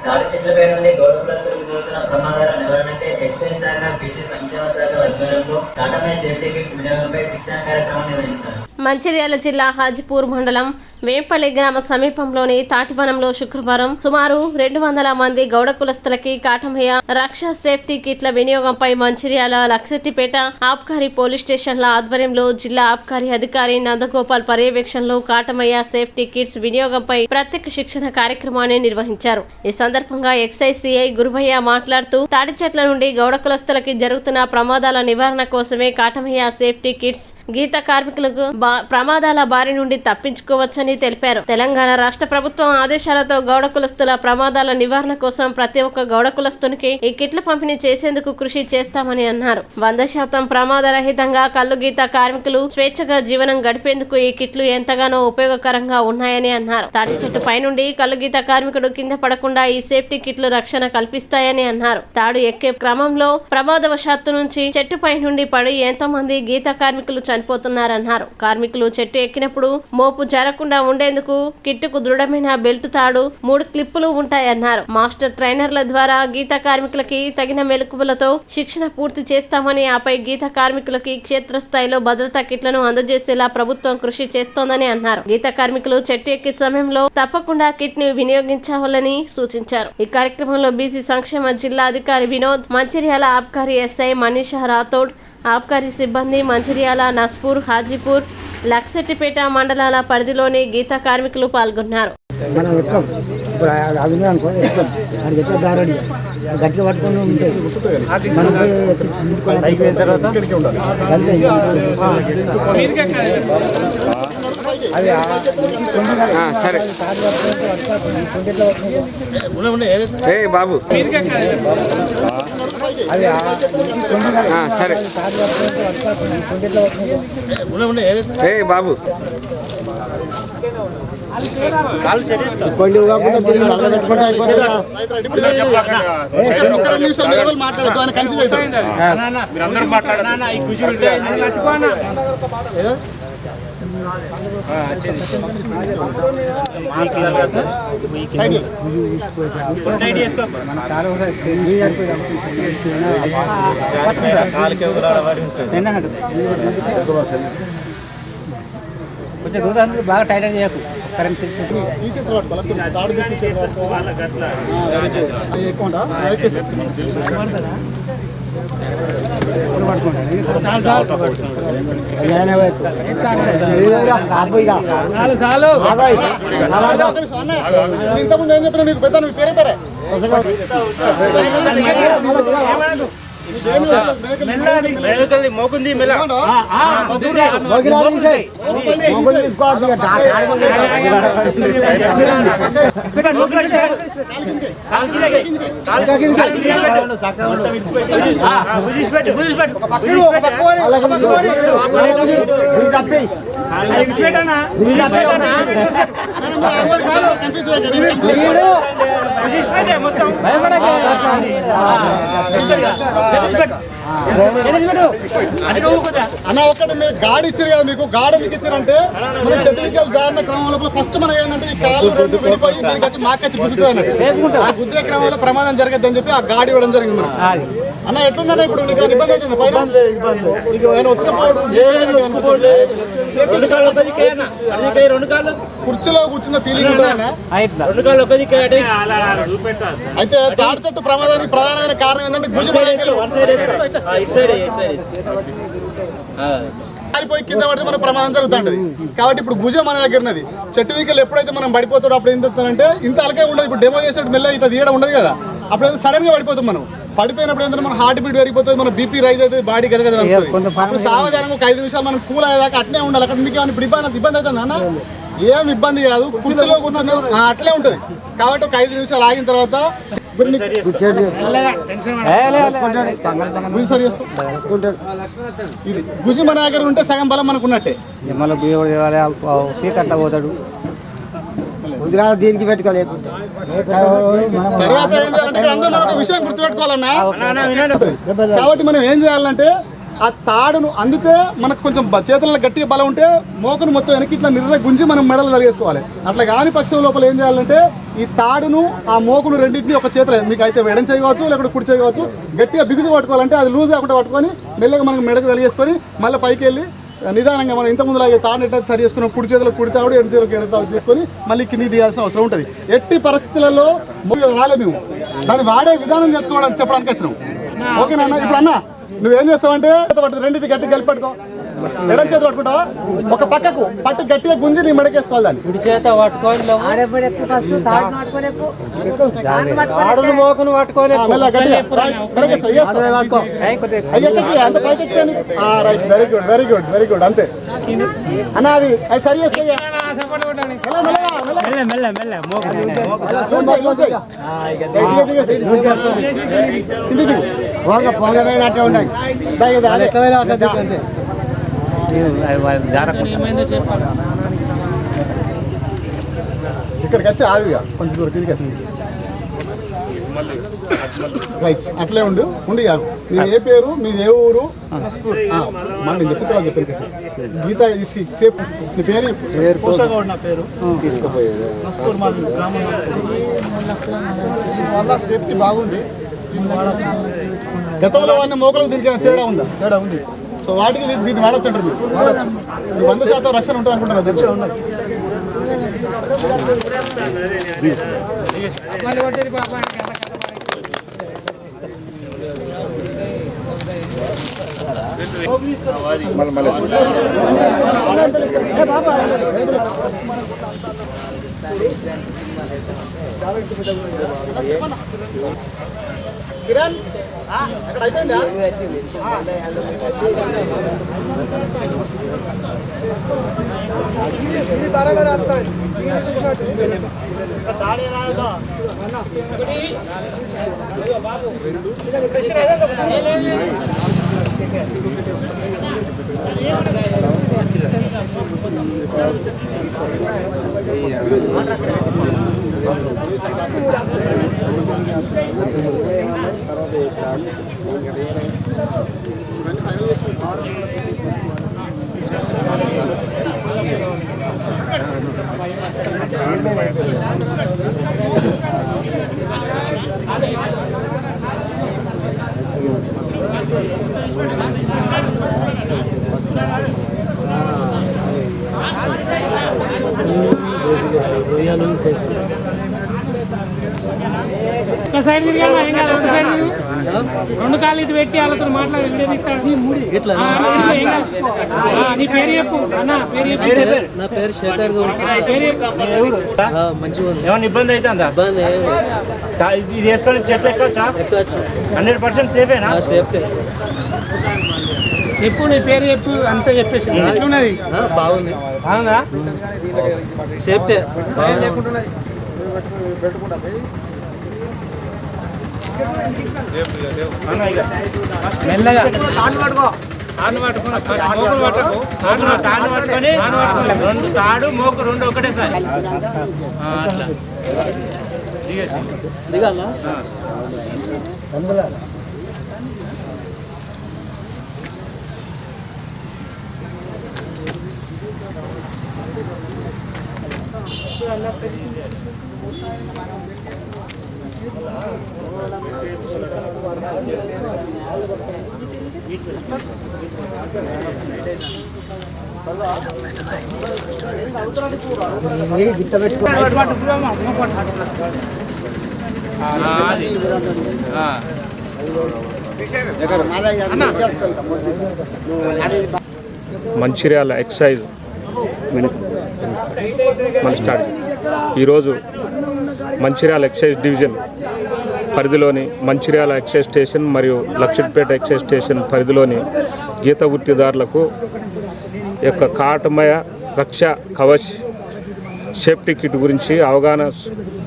తాడి చెట్లపై నుండి గౌడ కులస్తులకు జరుగుతున్న ప్రమాదాల నివారణకై ఎక్సైజ్ శాఖ, బీసీ సంక్షేమ శాఖ ఆధ్వర్యంలో టాటా సేఫ్టీ కిట్స్ వినియోగంపై శిక్షణ కార్యక్రమం నిర్వహించారు. మంచిర్యాల జిల్లా హాజీపూర్ మండలం వేంపల్లి గ్రామ సమీపంలోని తాటివనంలో శుక్రవారం సుమారు 200 మంది గౌడ కులస్తులకి కాటమయ్య రక్ష సేఫ్టీ కిట్ల వినియోగంపై మంచిర్యాల లక్సెట్టిపేట ఆబ్కారీ పోలీస్ స్టేషన్ల ఆధ్వర్యంలో జిల్లా ఆబ్కారీ అధికారి నందగోపాల్ పర్యవేక్షణలో కాటమయ్య సేఫ్టీ కిట్స్ వినియోగంపై ప్రత్యేక శిక్షణ కార్యక్రమాన్ని నిర్వహించారు. ఈ సందర్భంగా ఎక్సైజ్ సిఐ గురుభయ్య మాట్లాడుతూ తాడి చెట్ల నుండి గౌడ కులస్తులకి జరుగుతున్న ప్రమాదాల నివారణ కోసమే కాటమయ్య సేఫ్టీ కిట్స్ గీత కార్మికులకు ప్రమాదాల బారి నుండి తప్పించుకోవచ్చని తెలిపారు. తెలంగాణ రాష్ట్ర ప్రభుత్వం ఆదేశాలతో గౌడ కులస్తుల ప్రమాదాల నివారణ కోసం ప్రతి ఒక్క గౌడ కులస్తునికి ఈ కిట్ల పంపిణీ చేసేందుకు కృషి చేస్తామని అన్నారు. 100% ప్రమాదరహితంగా కల్లు గీత కార్మికులు స్వేచ్ఛగా జీవనం గడిపేందుకు ఈ కిట్లు ఎంతగానో ఉపయోగకరంగా ఉన్నాయని అన్నారు. తాటి చెట్టు పై నుండి కల్లు గీత కార్మికుడు కింద పడకుండా ఈ సేఫ్టీ కిట్లు రక్షణ కల్పిస్తాయని అన్నారు. తాడు ఎక్కే క్రమంలో ప్రమాదవశాత్తు నుంచి చెట్టు పై నుండి పడి ఎంతో మంది గీత కార్మికులు చనిపోతున్నారన్నారు. కార్మికులు చెట్టు ఎక్కినప్పుడు మోపు జరగకుండా ఉండేందుకు కిట్టుకు దృఢమైన బెల్ట్ తాడు 3 క్లిప్పులు ఉంటాయన్నారు. మాస్టర్ ట్రైనర్ల ద్వారా గీత కార్మికులకి తగిన మెలకువలతో శిక్షణ పూర్తి చేస్తామని, ఆపై గీత కార్మికులకి క్షేత్రస్థాయిలో భద్రతా కిట్లను అందజేసేలా ప్రభుత్వం కృషి చేస్తోందని అన్నారు. గీత కార్మికులు చెట్టు ఎక్కే సమయంలో తప్పకుండా కిట్ ని వినియోగించాలని సూచించారు. ఈ కార్యక్రమంలో బీసీ సంక్షేమ జిల్లా అధికారి వినోద్, మంచిర్యాల ఆబ్కారీ ఎస్ఐ మనీషా రాథోడ్, ఆబ్కారీ సిబ్బంది, మంచిర్యాల, నస్పూర్, హాజీపూర్, లక్సెట్టిపేట మండలాల పరిధిలోని గీత కార్మికులు పాల్గొన్నారు. బాబు సరే బాబు కొంచెం కాకుండా తిరిగి నల్లబెట్టుకుంటే అయిపోతుంది. కొంచెం దూరం బాగా టైట్ చేయకు. కరెంట్ ఈ చేతులు పట్టుకోవాలి, తాడు దృష్టి చేతులు ఇంతకుముందు ఏం చెప్పినా మీకు పెద్ద మీ పేరే పేరే మోకుంది మొత్తం అన్న ఒక్కటి మీరు గాడి ఇచ్చారు కదా, మీకు గాడి ఎందుకు ఇచ్చారంటే మన చెట్టుకి జారిన క్రమంలో ఫస్ట్ మనం ఏంటంటే ఈ కాళ్ళు రెండు విడిపోయి దీనికి వచ్చి మాకొచ్చి గుద్దుతుంది అన్నట్టు. ఆ గుద్దే క్రమంలో ప్రమాదం జరగద్దు అని చెప్పి ఆ గాడి ఇవ్వడం జరిగింది మనం. అన్న ఎట్లుందన్న ఇప్పుడు నీకు ఇబ్బంది అవుతుంది పైన కుర్చీలో కూర్చున్న ఫీలింగ్ ఉంటుందన్న. అయితే తాడి చెట్టు ప్రమాదానికి ప్రధానమైన కారణం ఏంటంటే పారిపోయి కింద పడితే మన ప్రమాదం జరుగుతుంటది. కాబట్టి ఇప్పుడు భుజం మన దగ్గర ఉన్నది. చెట్టు దిక్కులు ఎప్పుడైతే మనం పడిపోతాడో అప్పుడు ఏం చెప్తానంటే ఇంత అలకే ఉండదు. ఇప్పుడు డెమో చేసేట్టు మెల్ల ఇట్లా తీయడం ఉండదు కదా, అప్పుడు సడన్ గా పడిపోతాం. మనం పడిపోయినప్పుడు ఏంటంటే మన హార్ట్ బీట్ పెరిగిపోతుంది, మన బీపీ రైజ్ అవుతుంది, బాడీ గదగద అప్పుడు సావధానంగా ఒక 5 నిమిషాలు మనం కూల్ అయ్యేదాకా అట్నే ఉండాలి. అక్కడ మీకు ఇప్పుడు ఇబ్బంది అవుతుంది అన్న, ఏం ఇబ్బంది కాదు, కుర్చీలో కూర్చున్నా అట్లే ఉంటుంది. కాబట్టి ఒక 5 నిమిషాలు ఆగిన తర్వాత ఇది గుజి మన దగ్గర ఉంటే సగం బలం మనకు ఉన్నట్టే. దీనికి పెట్టుకోలేదు. తర్వాత ఏం చేయాలంటే అందరూ మనం ఒక విషయం గుర్తుపెట్టుకోవాలన్నా. కాబట్టి మనం ఏం చేయాలంటే ఆ తాడును అందితే మనకు కొంచెం చేతుల్లో గట్టిగా బలం ఉంటే మోకును మొత్తం వెనక్కి ఇట్లా నిర్ర గుంజి మనం మెడలు తరిగేసుకోవాలి. అట్లా కాని పక్షం లోపల ఏం చేయాలంటే ఈ తాడును ఆ మోకును రెండింటిని ఒక చేతిలో మీకు అయితే ఎడం చేయవచ్చు లేకపోతే కుడి చేయవచ్చు గట్టిగా బిగుతు పట్టుకోవాలంటే అది లూజ్ కాకుండా పట్టుకొని మెల్లగా మనకు మెడకు తరిగేసుకొని మళ్ళీ పైకి వెళ్ళి నిదానంగా మనం ఇంతకుముందులాగే తాడు ఎట్లా సరి చేసుకున్నాం కుడి చేతిలో కుడి తాడు ఎడ చేతిలో ఎడ తాడు చేసుకొని మళ్ళీ కింది దిగాల్సిన అవసరం ఉంటుంది. ఎట్టి పరిస్థితులలో రాలే మేము దాన్ని వాడే విధానం చేసుకోవడానికి చెప్పడానికి వచ్చినాం. ఓకేనా అన్న? ఇప్పుడు అన్న నువ్వేం చేస్తావంటే రెండింటి గట్టి కలిపి పట్టుకో, ఎడం చేతి పట్టుకుంటావా ఒక పక్కకు పట్టి గట్టిగా గుంజి నీ మెడకేసుకోవాలి దాన్ని అంత పైకి right very good very good very good అంతే అన్న అది సరి చేసుకో పొంగపోయినట్టే ఉండాలి ఇక్కడికి వచ్చి ఆవిగా కొంచెం దూరం తిరిగి వచ్చి రైట్ అట్లే ఉండు కాదు. మీరు ఏ పేరు మీది ఏ ఊరు మన నేను చెప్తున్నా చెప్పాను సార్ గీత సేఫ్ నీ పేరు పోషగౌడ్ నా పేరు నస్తూర్ మా గ్రామం వల్ల సేఫ్టీ బాగుంది. గతంలో వాడిన మోకలకు దీనికి తేడా ఉందా? తేడా ఉంది. సో వాటికి వీటిని వాడచ్చు అంటారు మీరు వాడచ్చు 100% రక్షణ ఉంటుంది అనుకుంటున్నారు. తెచ్చే ఉన్నది కిరణ్ అక్కడ అయిపోయిందా? ఒక సైడ్ తిరిగాను రెండు కాళ్ళు ఇటు పెట్టి వాళ్ళతో మాట్లాడి నీ పేరు చెప్పు అన్న. నా పేరు శేఖర్ ఏమన్నా ఇబ్బంది అయితే అందా? ఇది వేసుకొని చెట్లు ఎక్కవచ్చా? 100% సేఫేనా? సేఫ్టీ. చెప్పు నీ పేరు చెప్పు అంతా చెప్పేసి ఎట్లున్నది? బాగుంది. అవునా? సేఫ్టీ మెల్లగా తాను పట్టుకొని రెండు తాడు మోకు రెండు ఒకటేసారి అట్లా దిగేసి దిగాలా? మంచిర్యాల ఎక్సైజ్ మన స్టార్ట్ ఈరోజు మంచిర్యాల ఎక్సైజ్ డివిజన్ పరిధిలోని మంచిర్యాల ఎక్సైజ్ స్టేషన్ మరియు లక్షిట్పేట ఎక్సైజ్ స్టేషన్ పరిధిలోని గీత వృత్తిదారులకు యొక్క కాటమయ రక్ష కవచ్ సేఫ్టీ కిట్ గురించి అవగాహన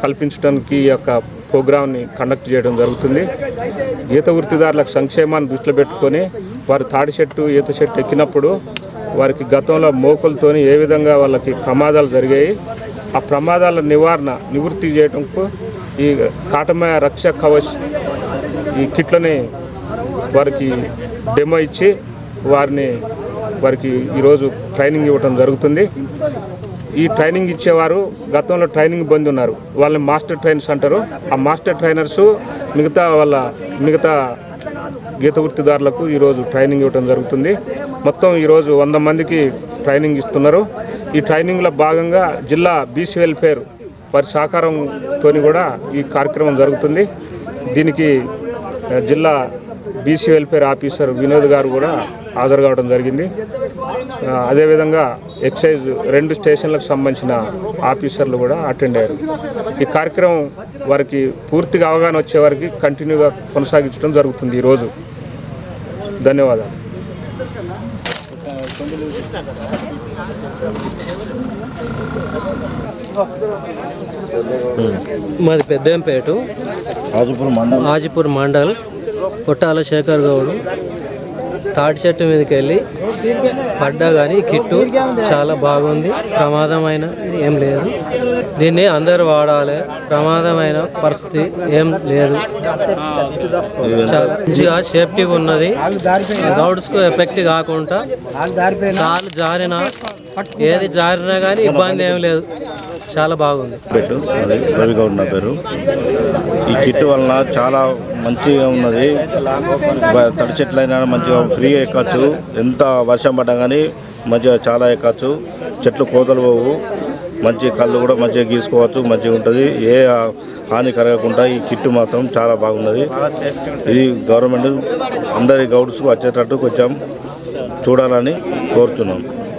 కల్పించడానికి ఈ యొక్క ప్రోగ్రామ్ని కండక్ట్ చేయడం జరుగుతుంది. గీత వృత్తిదారులకు సంక్షేమాన్ని దృష్టిలో పెట్టుకొని వారు తాడి చెట్టు ఈత చెట్టు ఎక్కినప్పుడు వారికి గతంలో మోకులతోని ఏ విధంగా వాళ్ళకి ప్రమాదాలు జరిగాయి, ఆ ప్రమాదాల నివృత్తి చేయడంకు ఈ కాటమయ రక్ష కవచ్ ఈ కిట్లని వారికి డెమో ఇచ్చి వారికి ఈరోజు ట్రైనింగ్ ఇవ్వటం జరుగుతుంది. ఈ ట్రైనింగ్ ఇచ్చేవారు గతంలో ట్రైనింగ్ పొంది ఉన్నారు, వాళ్ళని మాస్టర్ ట్రైనర్స్ అంటారు. ఆ మాస్టర్ ట్రైనర్సు మిగతా గీత వృత్తిదారులకు ఈరోజు ట్రైనింగ్ ఇవ్వడం జరుగుతుంది. మొత్తం ఈరోజు 100 మందికి ట్రైనింగ్ ఇస్తున్నారు. ఈ ట్రైనింగ్లో భాగంగా జిల్లా బీసీ వెల్ఫేర్ వారి సహకారంతో కూడా ఈ కార్యక్రమం జరుగుతుంది. దీనికి జిల్లా బీసీ వెల్ఫేర్ ఆఫీసర్ వినోద్ గారు కూడా హాజరు కావడం జరిగింది. అదేవిధంగా ఎక్సైజ్ 2 స్టేషన్లకు సంబంధించిన ఆఫీసర్లు కూడా అటెండ్ అయ్యారు. ఈ కార్యక్రమం వారికి పూర్తిగా అవగాహన వచ్చే వారికి కంటిన్యూగా కొనసాగించడం జరుగుతుంది ఈరోజు. ధన్యవాదాలు. మాది పెద్దంపేట ఆజిపూర్ మండల్ పుట్టాల శేఖర్ గౌడు. తాటి చెట్టు మీదకి వెళ్ళి పడ్డా కానీ కిట్టు చాలా బాగుంది, ప్రమాదమైన ఏం లేదు. దీన్ని అందరూ వాడాలి, ప్రమాదమైన పరిస్థితి ఏం లేదు, చాలా మంచిగా సేఫ్టీగా ఉన్నది. గౌడ్స్కు ఎఫెక్ట్ కాకుండా కాలు జారినా ఏది జారినా కానీ ఇబ్బంది ఏం లేదు, చాలా బాగుంది. రవి గౌడ్ నా పేరు. ఈ కిట్ వలన చాలా మంచిగా ఉన్నది. తడి చెట్లైనా మంచిగా ఫ్రీగా ఎక్కచ్చు, ఎంత వర్షం పడ్డా కానీ మంచిగా చాలా ఎక్కచ్చు. చెట్లు కోతలు పోవు, మంచి కళ్ళు కూడా మంచిగా గీసుకోవచ్చు, మంచిగా ఉంటుంది. ఏ హాని కలగకుండా ఈ కిట్ మాత్రం చాలా బాగున్నది. ఇది గవర్నమెంట్ అందరి గౌడ్స్కు వచ్చేటట్టు కొంచెం చూడాలని కోరుతున్నాం.